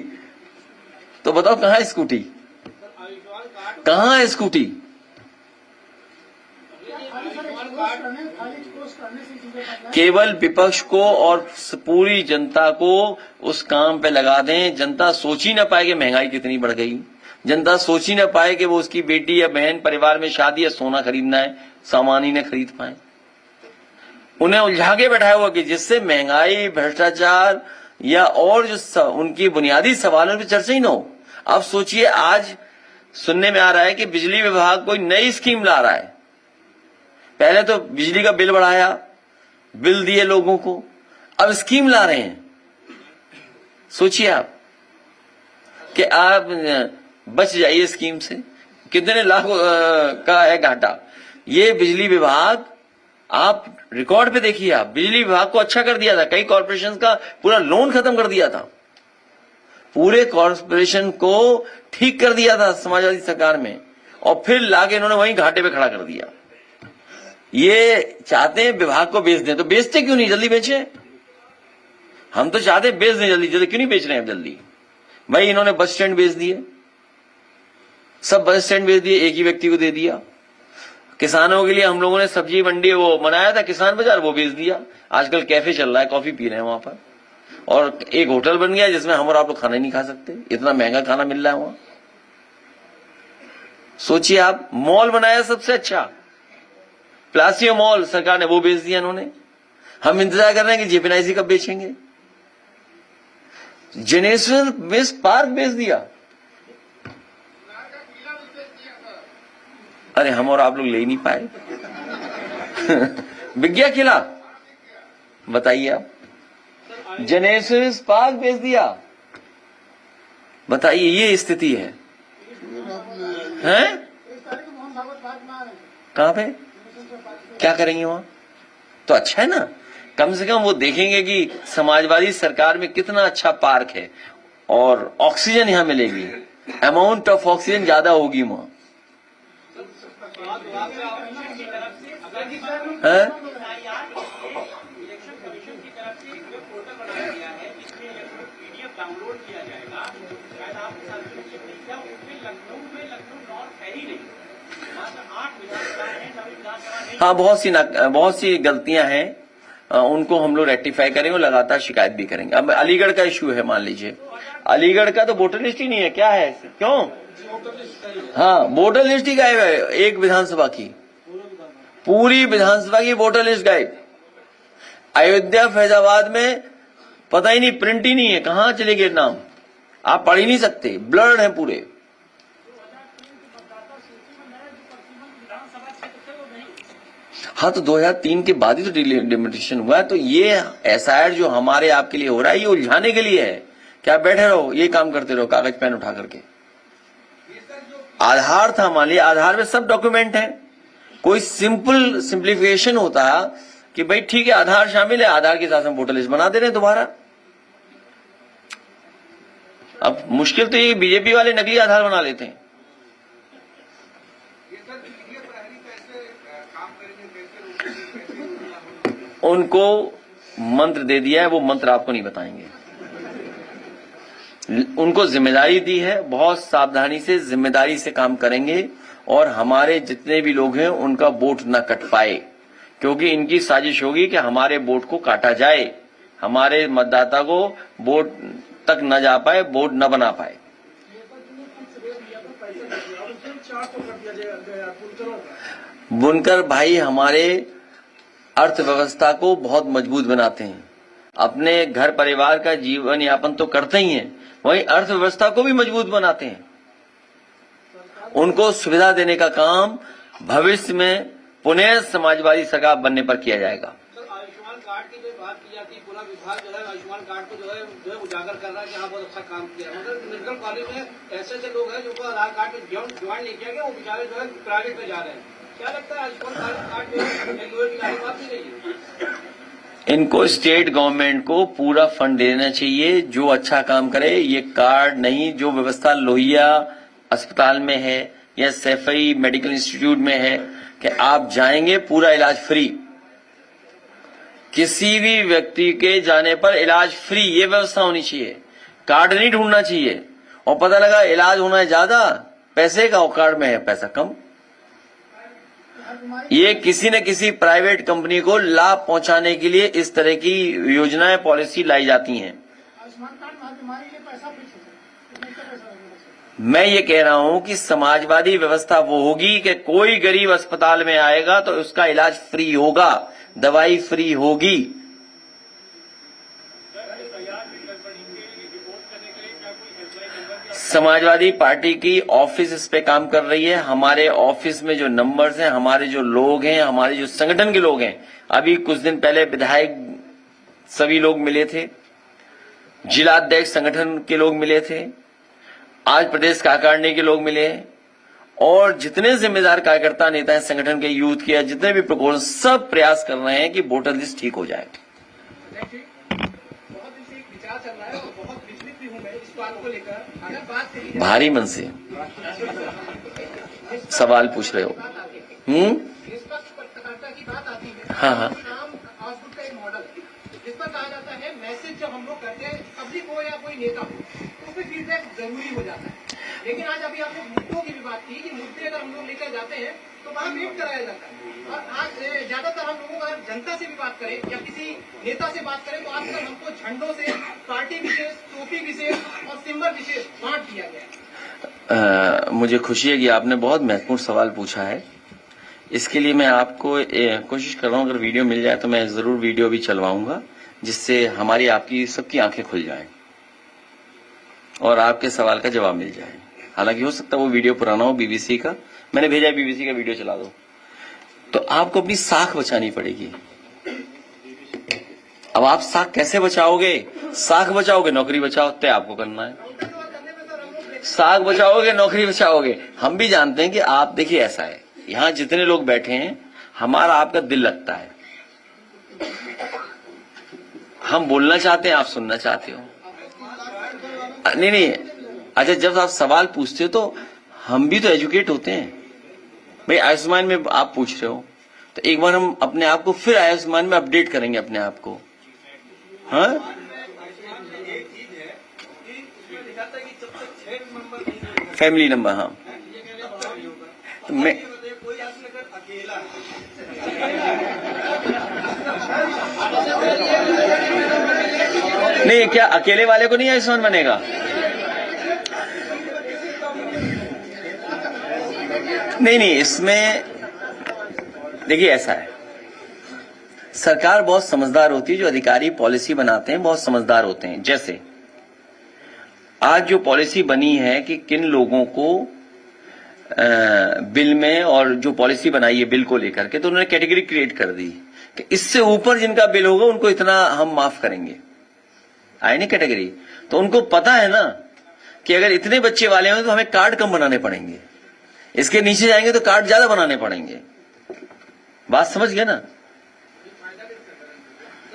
तो बताओ कहां है स्कूटी, कहां है स्कूटी? केवल विपक्ष को और पूरी जनता को उस काम पे लगा दें। जनता सोच ही ना पाए कि महंगाई कितनी बढ़ गई, जनता सोच ही ना पाए कि वो उसकी बेटी या बहन परिवार में शादी या सोना खरीदना है, सामान ही न खरीद पाए। उन्हें उलझा के बैठाया हुआ कि जिससे महंगाई, भ्रष्टाचार या और जो उनकी बुनियादी सवालों पर चर्चा ही न हो। अब सोचिए, आज सुनने में आ रहा है कि बिजली विभाग कोई नई स्कीम ला रहा है। पहले तो बिजली का बिल बढ़ाया, बिल दिए लोगों को, अब स्कीम ला रहे हैं। सोचिए आप कि आप बच जाइए स्कीम से, कितने लाख का है घाटा। ये बिजली विभाग, आप रिकॉर्ड पे देखिए, आप बिजली विभाग को अच्छा कर दिया था, कई कॉर्पोरेशन का पूरा लोन खत्म कर दिया था, पूरे कॉर्पोरेशन को ठीक कर दिया था समाजवादी सरकार में, और फिर लाके इन्होंने वहीं घाटे पे खड़ा कर दिया। ये चाहते हैं विभाग को बेच दें, तो बेचते क्यों नहीं, जल्दी बेचें। हम तो चाहते हैं बेच दें जल्दी, क्यों नहीं बेच रहे हैं जल्दी? भाई इन्होंने बस स्टैंड बेच दिए, सब बस स्टैंड बेच दिए, एक ही व्यक्ति को दे दिया। किसानों के लिए हम लोगों ने सब्जी मंडी वो बनाया था, किसान बाजार, वो बेच दिया। आजकल कैफे चल रहा है, कॉफी पी रहे हैं वहां पर, और एक होटल बन गया जिसमें हम और आप लोग खाना नहीं खा सकते, इतना महंगा खाना मिल रहा है वहां। सोचिए आप, मॉल बनाया सबसे अच्छा, प्लासियो मॉल सरकार ने, वो बेच दिया इन्होंने। हम इंतजार कर रहे हैं कि जेपीएनआईसी कब बेचेंगे। जेनेरेशन बेस पार्क बेच दिया। अरे हम और आप लोग ले नहीं पाए। विज्ञा किला, बताइए आप, जेनेरेशन पार्क बेच दिया। बताइए, ये स्थिति है, हैं? कहां पे क्या करेंगे वहां? तो अच्छा है ना, कम से कम वो देखेंगे कि समाजवादी सरकार में कितना अच्छा पार्क है, और ऑक्सीजन यहां मिलेगी, अमाउंट ऑफ ऑक्सीजन ज्यादा होगी वहां। है? हाँ, बहुत सी गलतियां हैं, उनको हम लोग रेक्टिफाई करेंगे और लगातार शिकायत भी करेंगे। अब अलीगढ़ का इश्यू है, मान लीजिए, अलीगढ़ का तो वोटर लिस्ट ही नहीं है, क्या है, क्यों? हाँ, वोटर लिस्ट ही गायब है, एक विधानसभा की, पूरी विधानसभा की वोटर लिस्ट गायब। अयोध्या, फैजाबाद में पता ही नहीं, प्रिंट ही नहीं है, कहां चले गए नाम, आप पढ़ ही नहीं सकते, ब्लर्ड है पूरे। हाँ, तो 2003 के बाद ही तो डिलिमिटेशन हुआ है। तो ये एसआईआर जो हमारे आपके लिए हो रहा है, ये उलझाने के लिए है कि आप बैठे रहो, ये काम करते रहो, कागज पेन उठा करके। आधार था, मान लिया आधार में सब डॉक्यूमेंट है। कोई सिंप्लीफिकेशन होता कि भाई ठीक है आधार शामिल है, आधार के साथ हम वोटर लिस्ट बना दे रहे हैं दोबारा। अब मुश्किल तो ये बीजेपी वाले नकली आधार बना लेते हैं। उनको मंत्र दे दिया है, वो मंत्र आपको नहीं बताएंगे। उनको जिम्मेदारी दी है, बहुत सावधानी से जिम्मेदारी से काम करेंगे और हमारे जितने भी लोग हैं उनका वोट न कट पाए, क्योंकि इनकी साजिश होगी कि हमारे वोट को काटा जाए, हमारे मतदाता को वोट तक न जा पाए, वोट न बना पाए। बुनकर भाई हमारे अर्थव्यवस्था को बहुत मजबूत बनाते हैं, अपने घर परिवार का जीवन यापन तो करते ही हैं, वहीं अर्थव्यवस्था को भी मजबूत बनाते हैं। उनको सुविधा देने का काम भविष्य में पुनः समाजवादी सरकार बनने पर किया जाएगा। आयुष्मान कार्ड की जो बात की जाती है, पूरा विभाग जो है आयुष्मान कार्ड को जो है उजागर कर रहा है कि हाँ बहुत अच्छा काम किया है, मगर मेडिकल कॉलेज में ऐसे लोग हैं जिनको आधार कार्ड में ज्वाइन नहीं किया गया, वो बेचारे जो है प्राइवेट में जा रहे हैं। क्या लगता है आयुष्मान कार्ड जो है बात नहीं रही है? इनको स्टेट गवर्नमेंट को पूरा फंड देना चाहिए, जो अच्छा काम करे। ये कार्ड नहीं, जो व्यवस्था लोहिया अस्पताल में है या सैफई मेडिकल इंस्टीट्यूट में है कि आप जाएंगे पूरा इलाज फ्री, किसी भी व्यक्ति के जाने पर इलाज फ्री, ये व्यवस्था होनी चाहिए। कार्ड नहीं ढूंढना चाहिए और पता लगा इलाज होना है ज्यादा पैसे का और कार्ड में है पैसा कम। ये किसी न किसी प्राइवेट कंपनी को लाभ पहुंचाने के लिए इस तरह की योजनाएं पॉलिसी लाई जाती हैं। मैं ये कह रहा हूं कि समाजवादी व्यवस्था वो होगी कि कोई गरीब अस्पताल में आएगा तो उसका इलाज फ्री होगा, दवाई फ्री होगी। समाजवादी पार्टी की ऑफिस इस पे काम कर रही है। हमारे ऑफिस में जो नंबर्स हैं, हमारे जो लोग हैं, हमारे जो संगठन के लोग हैं, अभी कुछ दिन पहले विधायक सभी लोग मिले थे, जिलाध्यक्ष संगठन के लोग मिले थे, आज प्रदेश कार्यकारिणी के लोग मिले, और जितने जिम्मेदार कार्यकर्ता नेता हैं संगठन के, यूथ के, जितने भी प्रकोष्ठ, सब प्रयास कर रहे हैं कि वोटर लिस्ट ठीक हो जाए। भारी मन से सवाल पूछ रहे हो। हाँ हाँ, जिस पर कहा जाता है मैसेज जब हम लोग करते हैं पब्लिक हो या कोई नेता हो तो फिर फीडबैक जरूरी हो जाता है। लेकिन आज अभी आपने मुद्दों की भी बात की कि मुद्दे अगर हम लोग लेकर जाते हैं तो वहाँ वेट कराया जाता है, और आज ज्यादातर हम लोगों अगर जनता से भी बात करें या किसी नेता से बात करें तो आजकल हमको झंडों से पार्टी विशेष, टोपी विशेष और सिंबल विशेष बांट दिया गया। मुझे खुशी है कि आपने बहुत महत्वपूर्ण सवाल पूछा है। इसके लिए मैं आपको कोशिश कर रहा हूं, अगर वीडियो मिल जाए तो मैं जरूर वीडियो भी चलवाऊंगा, जिससे हमारी आपकी सबकी आंखें खुल जाएं और आपके सवाल का जवाब मिल जाए। हालांकि हो सकता है वो वीडियो पुराना हो, बीबीसी का, मैंने भेजा है, बीबीसी का वीडियो चला दो। तो आपको अपनी साख बचानी पड़ेगी। अब आप साख कैसे बचाओगे? साख बचाओगे, नौकरी बचाओ, तय आपको करना है। साख बचाओगे, नौकरी बचाओगे। हम भी जानते हैं कि आप, देखिए ऐसा है, यहां जितने लोग बैठे हैं हमारा आपका दिल लगता है, हम बोलना चाहते हैं, आप सुनना चाहते हो। नहीं, अच्छा, जब आप सवाल पूछते हो तो हम भी तो एजुकेट होते हैं। भाई आयुष्मान में आप पूछ रहे हो तो एक बार हम अपने आप को फिर आयुष्मान में अपडेट करेंगे अपने आप को। हाँ, फैमिली नंबर, हाँ, तो मैं नहीं, क्या अकेले वाले को नहीं आयुष्मान बनेगा? नहीं, इसमें देखिए ऐसा है, सरकार बहुत समझदार होती है, जो अधिकारी पॉलिसी बनाते हैं बहुत समझदार होते हैं। जैसे आज जो पॉलिसी बनी है कि किन लोगों को बिल में, और जो पॉलिसी बनाई है बिल को लेकर के, तो उन्होंने कैटेगरी क्रिएट कर दी कि इससे ऊपर जिनका बिल होगा उनको इतना हम माफ करेंगे। आई नहीं कैटेगरी, तो उनको पता है ना कि अगर इतने बच्चे वाले होंगे तो हमें कार्ड कम बनाने पड़ेंगे, इसके नीचे जाएंगे तो कार्ड ज्यादा बनाने पड़ेंगे। बात समझ गए ना?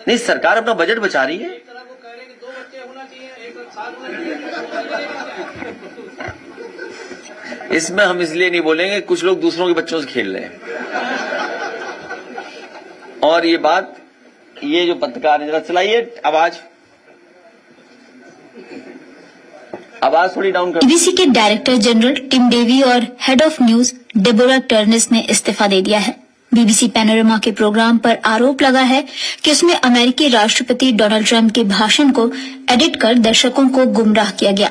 नहीं, सरकार अपना बजट बचा रही है। एक तरह को कह रहे हैं कि 2 बच्चे होना चाहिए, एक साथ होना चाहिए। इसमें हम इसलिए नहीं बोलेंगे, कुछ लोग दूसरों के बच्चों से खेल रहे हैं। और ये बात, ये जो पत्रकार है, जरा चलाइए आवाज थोड़ी डाउन कर। बीबीसी के डायरेक्टर जनरल टिम डेवी और हेड ऑफ न्यूज डेबोरा टर्नेस ने इस्तीफा दे दिया है। बीबीसी पैनोरमा के प्रोग्राम पर आरोप लगा है कि उसमें अमेरिकी राष्ट्रपति डोनाल्ड ट्रंप के भाषण को एडिट कर दर्शकों को गुमराह किया गया।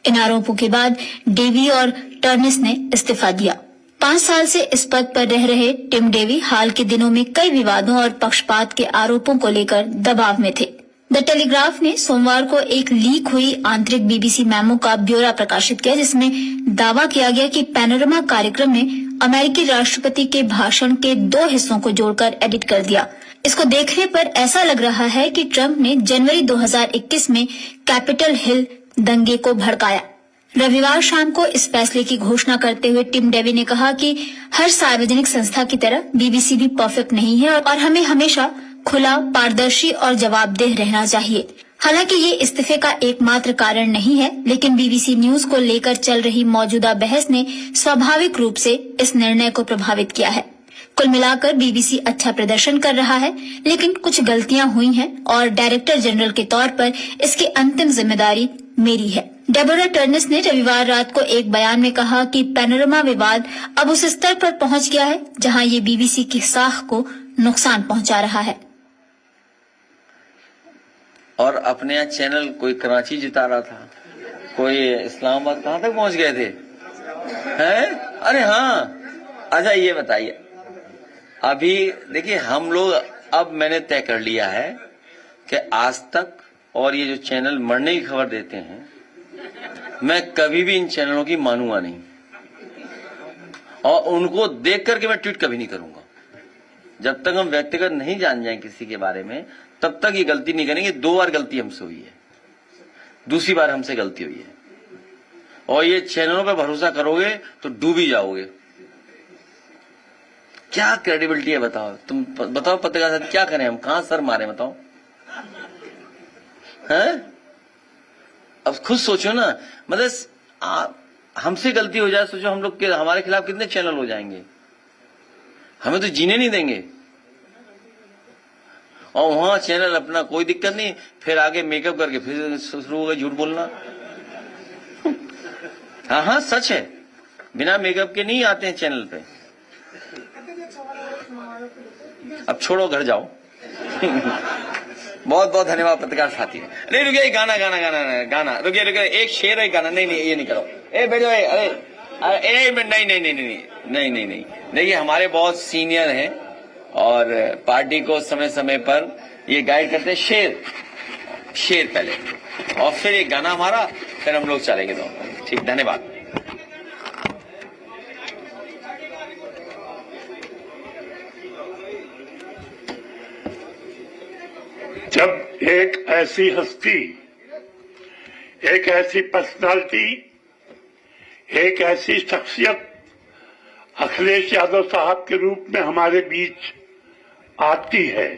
इन आरोपों के बाद डेवी और टर्नेस ने इस्तीफा दिया। 5 साल से इस पद पर रह रहे टिम डेवी हाल के दिनों में कई विवादों और पक्षपात के आरोपों को लेकर दबाव में थे। द टेलीग्राफ ने सोमवार को एक लीक हुई आंतरिक बीबीसी मेमो का ब्यौरा प्रकाशित किया, जिसमें दावा किया गया कि पैनोरमा कार्यक्रम में अमेरिकी राष्ट्रपति के भाषण के 2 हिस्सों को जोड़कर एडिट कर दिया। इसको देखने पर ऐसा लग रहा है कि ट्रंप ने जनवरी 2021 में कैपिटल हिल दंगे को भड़काया। रविवार शाम को इस फैसले की घोषणा करते हुए टिम डेवी ने कहा कि हर सार्वजनिक संस्था की तरह बीबीसी भी परफेक्ट नहीं है और हमें हमेशा खुला, पारदर्शी और जवाबदेह रहना चाहिए। हालांकि ये इस्तीफे का एकमात्र कारण नहीं है, लेकिन बीबीसी न्यूज को लेकर चल रही मौजूदा बहस ने स्वाभाविक रूप से इस निर्णय को प्रभावित किया है। कुल मिलाकर बीबीसी अच्छा प्रदर्शन कर रहा है, लेकिन कुछ गलतियां हुई हैं और डायरेक्टर जनरल के तौर पर इसकी अंतिम जिम्मेदारी मेरी है। डेबोरा टर्नेस ने रविवार रात को एक बयान में कहा कि पैनोरमा विवाद अब उस स्तर पर पहुंच गया है जहां ये बीबीसी की साख को नुकसान पहुंचा रहा है। और अपने यहाँ चैनल कोई कराची जिता रहा था, कोई इस्लामाबाद, कहां तक पहुंच गए थे हैं? अरे हाँ, अच्छा ये बताइए, अभी देखिए हम लोग, अब मैंने तय कर लिया है कि आज तक और ये जो चैनल मरने की खबर देते हैं, मैं कभी भी इन चैनलों की मानूंगा नहीं और उनको देख करके मैं ट्वीट कभी नहीं करूंगा। जब तक हम व्यक्तिगत नहीं जान जाएं किसी के बारे में, तब तक ये गलती नहीं करेंगे। 2 बार गलती हमसे हुई है, दूसरी बार हमसे गलती हुई है। और ये चैनलों पर भरोसा करोगे तो डूब ही जाओगे। क्या क्रेडिबिलिटी है बताओ? तुम बताओ पत्रकार साहब, क्या करें हम? कहां सर मारे बताओ? हैं? अब खुद सोचो ना, मतलब हमसे गलती हो जाए, सोचो हम लोग हमारे खिलाफ कितने चैनल हो जाएंगे, हमें तो जीने नहीं देंगे। और वहां चैनल अपना कोई दिक्कत नहीं, फिर आगे मेकअप करके फिर शुरू हो गए झूठ बोलना। हाँ हाँ सच है, बिना मेकअप के नहीं आते हैं चैनल पे। अब छोड़ो, घर जाओ। बहुत बहुत धन्यवाद पत्रकार साथी। नहीं रुकिए, गाना गाना गाना गाना, रुकिए रुकिए, एक शेर है गाना। नहीं नहीं ये नहीं करो, बैठो, अरे नहीं नहीं नहीं नहीं नहीं नहीं नहीं। देखिए हमारे बहुत सीनियर हैं और पार्टी को समय समय पर ये गाइड करते हैं। शेर पहले और फिर एक गाना हमारा, फिर हम लोग चलेंगे दोनों। ठीक, धन्यवाद। जब एक ऐसी हस्ती, एक ऐसी पर्सनालिटी, एक ऐसी शख्सियत अखिलेश यादव साहब के रूप में हमारे बीच आती है,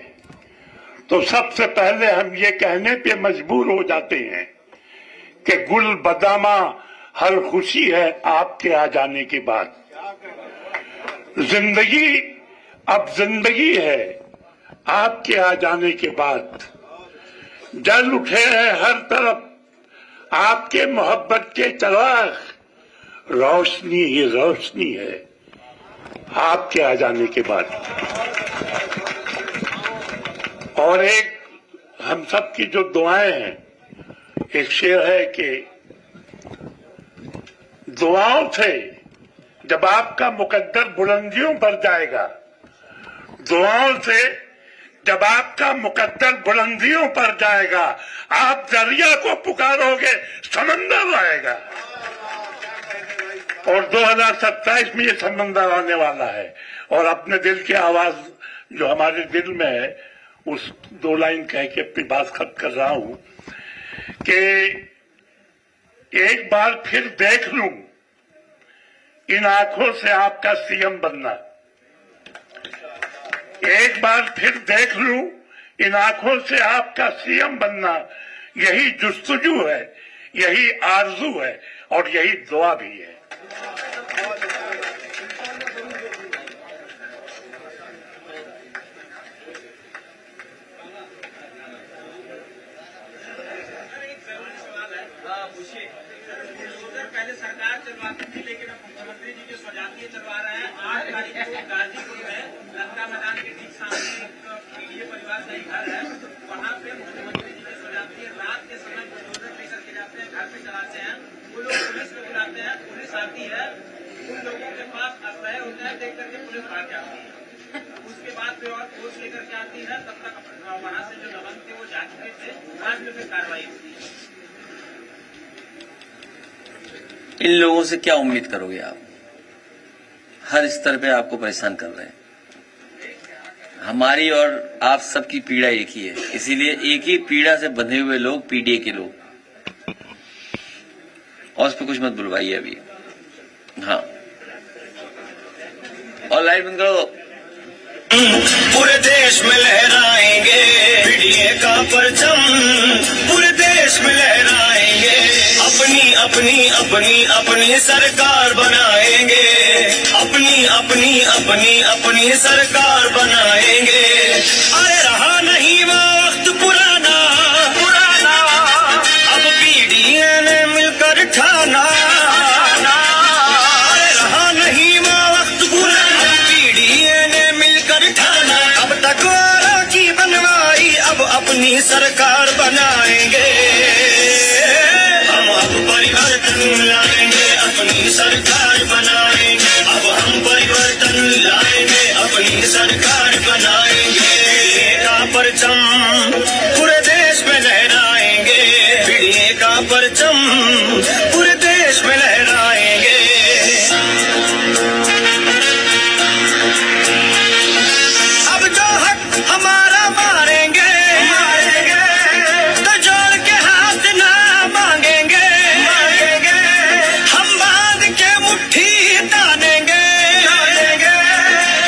तो सबसे पहले हम ये कहने पे मजबूर हो जाते हैं कि गुल बदामा हर खुशी है आपके आ जाने के बाद। जिंदगी अब जिंदगी है आपके आ जाने के बाद। जल उठे हैं हर तरफ आपके मोहब्बत के चिराग, रोशनी ही रोशनी है आपके आ जाने के बाद। और एक हम सब की जो दुआएं हैं, एक शेर है कि दुआओं से जब आपका मुकद्दर बुलंदियों पर जाएगा, दुआओं से जब आपका मुकद्दर बुलंदियों पर जाएगा, आप दरिया को पुकारोगे समंदर आएगा। और 2027 में ये समंदर आने वाला है। और अपने दिल की आवाज जो हमारे दिल में है, उस 2 लाइन कह के अपनी बात खत्म कर रहा हूं कि एक बार फिर देख लूं इन आंखों से आपका सीएम बनना, एक बार फिर देख लूं इन आंखों से आपका सीएम बनना, यही जुस्तजू है, यही आरजू है और यही दुआ भी है। पहले सरकार चलवाती थी, लेकिन अब मुख्यमंत्री जी के स्वजातीय चलवा रहे हैं। 8 तारीख को गाजीपुर में लंका मैदान के ठीक सामने एक पीड़ित परिवार का ही घर है, वहाँ पे मुख्यमंत्री जी के स्वजातीय रात के समय बुलडोजर लेकर के जाते हैं, घर पे चलाते हैं। वो लोग पुलिस को बुलाते हैं, पुलिस आती है, उन लोगों के पास असलहे होता है, देख करके पुलिस भाग जाती है। उसके बाद फिर और फोर्स लेकर के आती है, तब तक वहाँ से जो दबंग थे वो जा चुके थे, बाद में फिर कार्रवाई होती है। इन लोगों से क्या उम्मीद करोगे आप? हर स्तर पे आपको परेशान कर रहे हैं। हमारी और आप सबकी पीड़ा एक ही है, इसीलिए एक ही पीड़ा से बंधे हुए लोग पीडीए के लोग। और उस पर कुछ मत बुलवाइए अभी। हाँ, और लाइट बंद करो। पूरे देश में लहराएंगे पीडीए का परचम, पूरे देश में लहराएंगे, अपनी अपनी अपनी अपनी सरकार बनाएंगे, अपनी अपनी अपनी अपनी सरकार बनाएंगे। अरे रहा नहीं वो वक्त पुराना पुराना, अब पीडीए ने मिलकर ठाना, अरे रहा नहीं वो वक्त पुराना, पीडीए ने मिलकर ठाना, अब तक वालों की बनवाई अब अपनी सरकार बनाएंगे। हम अब परिवर्तन लाएंगे, अपनी सरकार बनाएंगे, अब हम परिवर्तन लाएंगे, अपनी सरकार बनाएंगे। का परचम पूरे देश में लहराएंगे, पीडीए का परचम पूरे देश में लहराएंगे। अब जो हक हमारा मारेंगे तो जोड़ के हाथ ना मांगेंगे, हम बांध के मुट्ठी तानेंगे,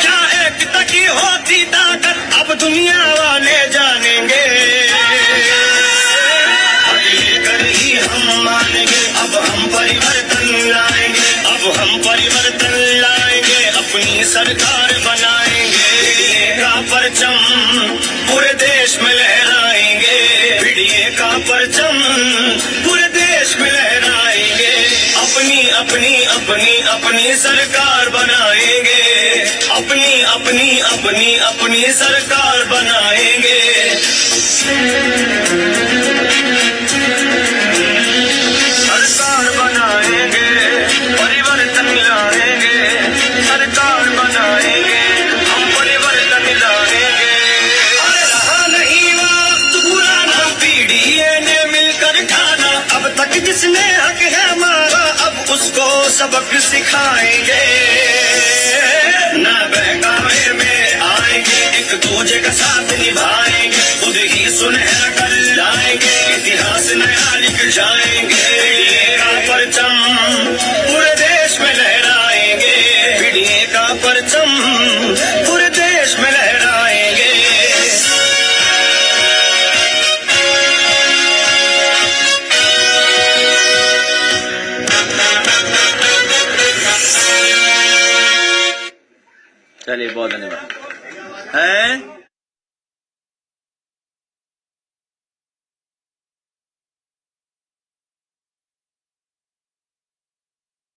क्या एकता की होती ताकत अब दुनिया वाले जानेंगे। अब लेकर ही हम मानेंगे, अब हम परिवर्तन लाएंगे, अब हम परिवर्तन लाएंगे, अपनी सरकार बनाएंगे। का परचम पूरे देश में लहराएंगे, पीडीए का परचम पूरे देश में लहराएंगे, अपनी अपनी अपनी अपनी सरकार बनाएंगे, अपनी अपनी अपनी अपनी सरकार बनाएंगे। सरकार बनाएंगे, परिवर्तन लाएंगे, सरकार बनाएंगे, हम परिवर्तन लाएंगे। अरे रहा नहीं वक्त पुराना, पीडीए ने मिलकर ठाना, अब तक जिसने हक है हमारा अब उसको सबक सिखाएंगे। न बहकावे में आएंगे, एक दूजे का साथ निभाएंगे, खुद ही सुनहरा कल लाएंगे, इतिहास नया लिख जाएंगे। का परचम पूरे देश में लहराएंगे, पीडीए का परचम पूरे देश में लहराएंगे। चलिए, बहुत धन्यवाद। हैं